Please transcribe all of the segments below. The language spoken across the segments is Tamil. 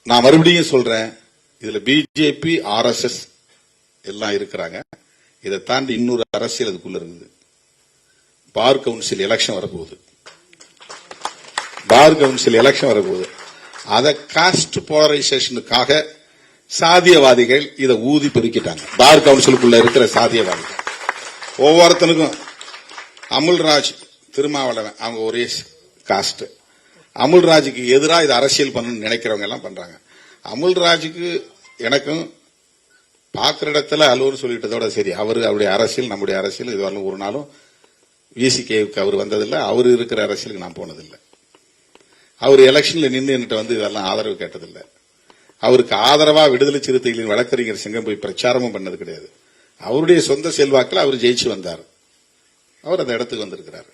நான் மறுபடியும் சொல்றேன், இதுல பிஜேபி, RSS எல்லாம் இருக்கிறாங்க. இதை தாண்டி இன்னொரு அரசியல் அதுக்குள்ள இருக்குது. பார் கவுன்சில் எலெக்ஷன் வரப்போகுது. அதை காஸ்ட் போலரைசேஷனுக்காக சாதியவாதிகள் இதை ஊதி பெருக்கிட்டாங்க. பார் கவுன்சிலுக்குள்ள இருக்கிற சாதியவாதிகள் ஒவ்வொருத்தனுக்கும் அமுல்ராஜ், திருமாவளவன், அவங்க ஒரே காஸ்ட். அமுல்ராஜுக்கு எதிராக இது அரசியல் பண்ணணும்னு நினைக்கிறவங்க எல்லாம் பண்றாங்க. அமுல்ராஜுக்கு எனக்கும் பார்க்கிற இடத்துல அலுவலர் சொல்லிட்டதோட சரி, அவருடைய அரசியல் நம்முடைய அரசியல் இது வரலும் ஒரு நாளும் விசிகேவுக்கு அவர் வந்ததில்லை, அவர் இருக்கிற அரசியலுக்கு நான் போனதில்லை. அவர் எலெக்ஷன்ல நின்று வந்து இதெல்லாம் ஆதரவு கேட்டதில்லை. அவருக்கு ஆதரவா விடுதலை சிறுத்தைகளின் வழக்கறிஞர் சிங்கம் போய் பிரச்சாரமும் பண்ணது கிடையாது. அவருடைய சொந்த செல்வாக்கில் அவர் ஜெயிச்சு வந்தார். அவர் அந்த இடத்துக்கு வந்திருக்கிறார்.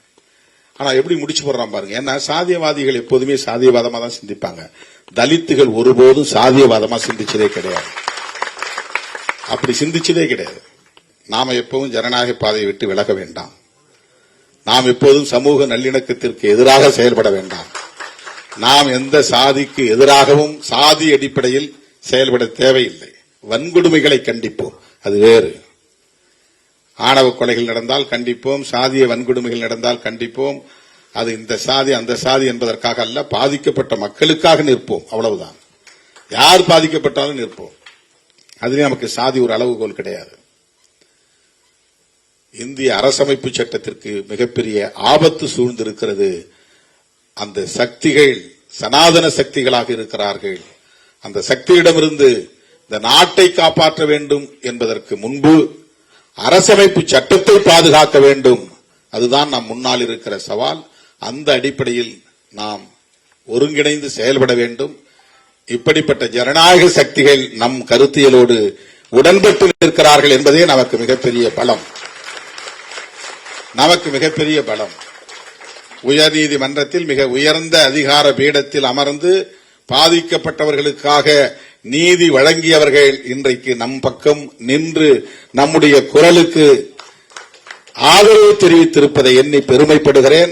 ஆனா எப்படி முடிச்சு போடுறான் பாருங்க. ஏன்னா சாதியவாதிகள் எப்போதுமே சாதியவாதமா தான் சிந்திப்பாங்க. தலித்துகள் ஒருபோதும் சாதியவாதமா சிந்திச்சதே கிடையாது. அப்படி சிந்திச்சதே கிடையாது. நாம எப்பவும் ஜனநாயக பாதையை விட்டு விலக வேண்டாம். நாம் எப்போதும் சமூக நல்லிணக்கத்திற்கு எதிராக செயல்பட வேண்டாம். நாம் எந்த சாதிக்கு எதிராகவும் சாதி அடிப்படையில் செயல்பட தேவையில்லை. வன்கொடுமைகளை கண்டிப்போம், அது வேறு. ஆணவ கொலைகள் நடந்தால் கண்டிப்போம், சாதிய வன்கொடுமைகள் நடந்தால் கண்டிப்போம். அது இந்த சாதி அந்த சாதி என்பதற்காக அல்ல, பாதிக்கப்பட்ட மக்களுக்காக நிற்போம், அவ்வளவுதான். யார் பாதிக்கப்பட்டாலும் நிற்போம். அதுவே நமக்கு சாதி ஒரு அளவுகோல் கிடையாது. இந்திய அரசமைப்பு சட்டத்திற்கு மிகப்பெரிய ஆபத்து சூழ்ந்திருக்கிறது. அந்த சக்திகள் சனாதன சக்திகளாக இருக்கிறார்கள். அந்த சக்தியிடமிருந்து இந்த நாட்டை காப்பாற்ற வேண்டும் என்பதற்கு முன்பு அரசமைப்பு சட்டத்தை பாதுகாக்க வேண்டும். அதுதான் நம் முன்னால் இருக்கிற சவால். அந்த அடிப்படையில் நாம் ஒருங்கிணைந்து செயல்பட வேண்டும். இப்படிப்பட்ட ஜனநாயக சக்திகள் நம் கருத்தியலோடு உடன்பட்டு நிற்கிறார்கள் என்பதே நமக்கு மிகப்பெரிய பலம். உயர்நீதிமன்றத்தில் மிக உயர்ந்த அதிகார பீடத்தில் அமர்ந்து பாதிக்கப்பட்டவர்களுக்காக நீதி வழங்கியவர்கள் இன்றைக்கு நம் பக்கம் நின்று நம்முடைய குரலுக்கு ஆதரவு தெரிவித்திருப்பதை எண்ணி பெருமைப்படுகிறேன்.